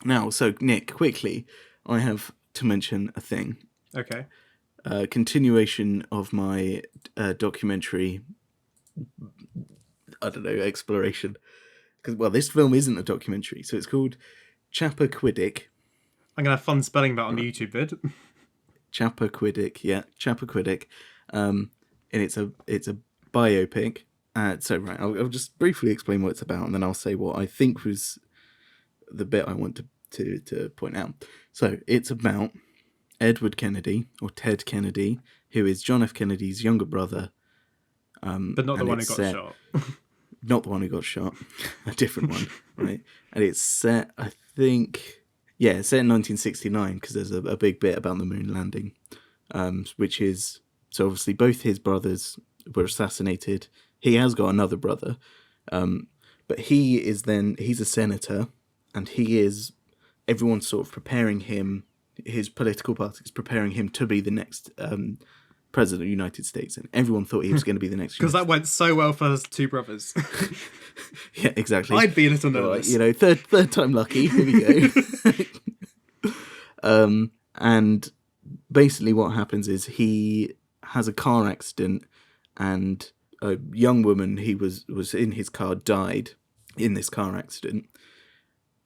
Now, so Nick, quickly, I have to mention a thing. Okay. Continuation of my documentary, I don't know, exploration. Because, well, this film isn't a documentary, so it's called Chappaquiddick. I'm going to have fun spelling that on the YouTube vid. Chappaquiddick, yeah, Chappaquiddick. And it's a biopic. So, right, I'll just briefly explain what it's about, and then I'll say what I think was the bit I want to point out. So, it's about Edward Kennedy, or Ted Kennedy, who is John F. Kennedy's younger brother. But not the one who got shot. Not the one who got shot. A different one, right? And it's set, I think... Yeah, it's set in 1969, because there's a big bit about the moon landing, which is... So obviously both his brothers were assassinated. He has got another brother, but he's a senator, and everyone's sort of preparing him, his political party is preparing him to be the next president of the United States, and everyone thought he was going to be the next. Because that went so well for his two brothers. Yeah, exactly. I'd be a little nervous. Right, third time lucky. Here we go. And basically what happens is he has a car accident, and a young woman he was in his car died in this car accident.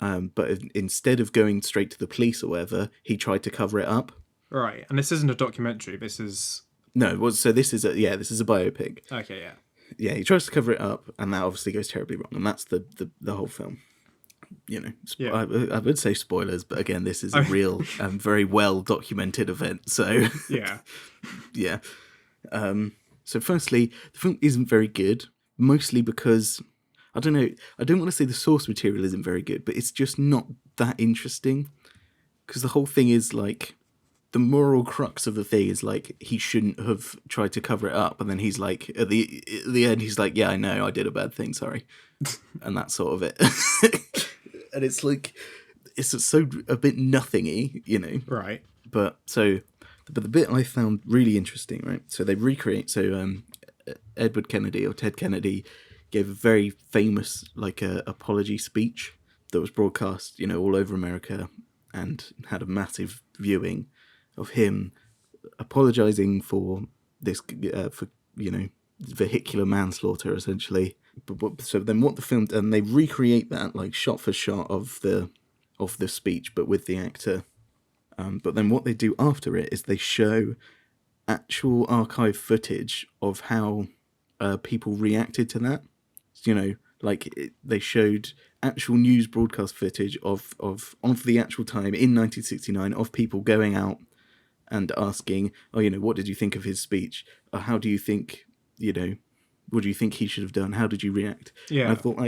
But instead of going straight to the police or whatever, he tried to cover it up. Right, and this isn't a documentary. This is so this is a biopic. Okay, yeah. Yeah, he tries to cover it up, and that obviously goes terribly wrong, and that's the whole film. Yeah. I would say spoilers, but again, this is a real, very well documented event. So yeah, yeah. So firstly, the film isn't very good, mostly because I don't know. I don't want to say the source material isn't very good, but it's just not that interesting. Because the whole thing is like, the moral crux of the thing is like, he shouldn't have tried to cover it up, and then he's like, at the end, he's like, yeah, I know, I did a bad thing, sorry, and that's sort of it. And it's like, it's so a bit nothingy, Right. But the bit I found really interesting, right? So they recreate. So Edward Kennedy, or Ted Kennedy, gave a very famous apology speech that was broadcast, all over America, and had a massive viewing of him apologizing for this, vehicular manslaughter, essentially. So then what the film, and they recreate that like shot for shot of the speech, but with the actor. But then what they do after it is they show actual archive footage of how people reacted to that. They showed actual news broadcast footage of the actual time in 1969 of people going out and asking, what did you think of his speech? Or how do you think, what do you think he should have done? How did you react? Yeah. And I thought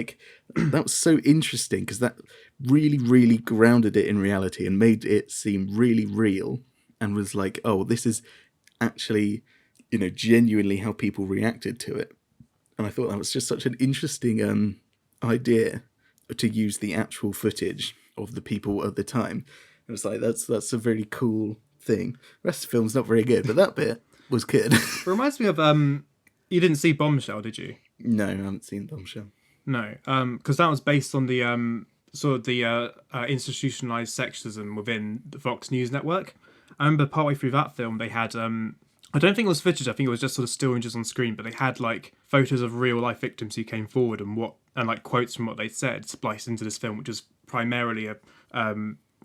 that was so interesting, because that really, really grounded it in reality and made it seem really real, and was like, oh, this is actually, genuinely how people reacted to it. And I thought that was just such an interesting idea, to use the actual footage of the people at the time. It was like, that's a very cool thing. The rest of the film's not very good, but that bit was good. It reminds me of you didn't see Bombshell, did you? No, I haven't seen Bombshell. No, because that was based on the sort of the institutionalized sexism within the Fox News network. I remember partway through that film, they had I don't think it was footage. I think it was just sort of still images on screen, but they had like photos of real life victims who came forward and like quotes from what they said spliced into this film, which was primarily a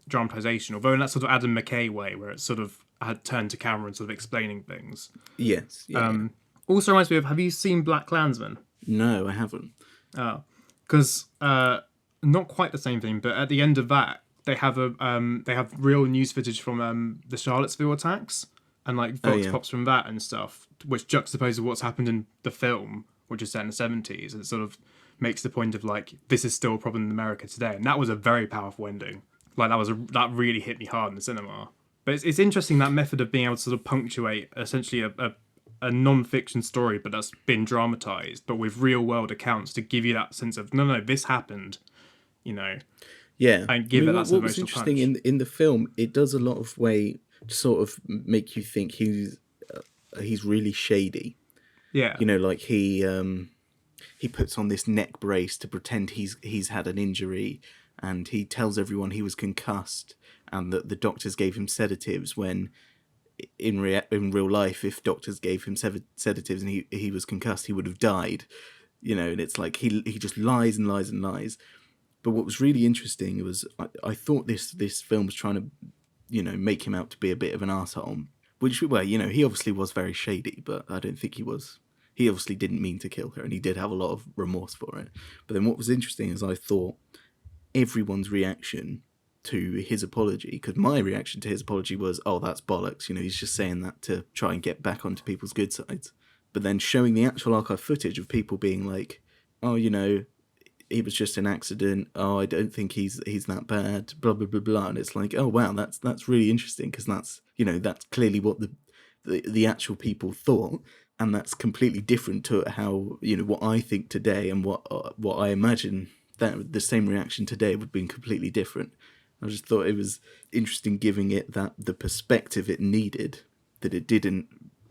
dramatization, although in that sort of Adam McKay way, where it sort of had turned to camera and sort of explaining things. Yes. Yeah. Also reminds me of, have you seen Black Klansman? No, I haven't. Oh, because not quite the same thing, but at the end of that, they have real news footage from the Charlottesville attacks, and like vox pops from that and stuff, which juxtaposes what's happened in the film, which is set in the 70s, and it sort of makes the point of like, this is still a problem in America today, and that was a very powerful ending. Like that really hit me hard in the cinema. But it's interesting, that method of being able to sort of punctuate essentially a non-fiction story, but that's been dramatized, but with real-world accounts to give you that sense of, no, this happened, Yeah. and give it that sort of emotional punch. What's interesting in the film, it does a lot of way to sort of make you think he's really shady. Yeah. Like he puts on this neck brace to pretend he's had an injury, and he tells everyone he was concussed and that the doctors gave him sedatives when in real life, if doctors gave him sedatives and he was concussed, he would have died. And it's like he just lies and lies and lies. But what was really interesting was I thought this film was trying to, make him out to be a bit of an arsehole. Which, well, he obviously was very shady, but I don't think he was. He obviously didn't mean to kill her, and he did have a lot of remorse for it. But then what was interesting is I thought everyone's reaction to his apology, because my reaction to his apology was, oh, that's bollocks, he's just saying that to try and get back onto people's good sides. But then showing the actual archive footage of people being like, oh, it was just an accident, oh, I don't think he's that bad, blah, blah, blah, blah. And it's like, oh, wow, that's really interesting, because that's clearly what the actual people thought, and that's completely different to how, what I think today, and what I imagine that the same reaction today would have been completely different. I just thought it was interesting giving it the perspective it needed that it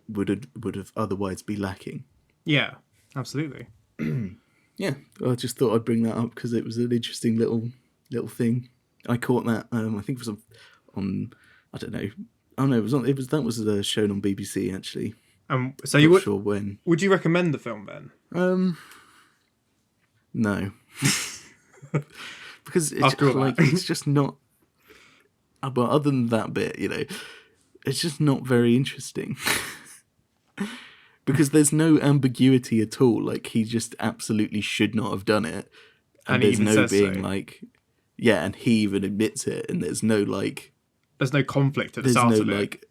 would have otherwise be lacking. Yeah, absolutely. Yeah, I just thought I'd bring that up because it was an interesting little thing. I caught that. I think it was on I don't know. Oh no, that was shown on BBC actually. So you would sure when. Would you recommend the film then? No, because it's just not. But other than that bit, it's just not very interesting. Because there's no ambiguity at all. Like, he just absolutely should not have done it. And there's no being like, yeah, and he even admits it. And there's no there's no conflict at the start of it.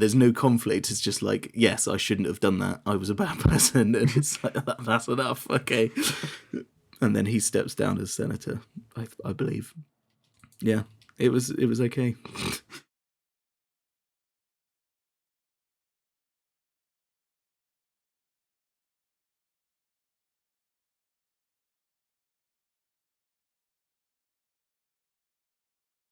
There's no conflict. It's just like, yes, I shouldn't have done that. I was a bad person. And it's like, that's enough. Okay. And then he steps down as senator, I believe. Yeah, it was okay.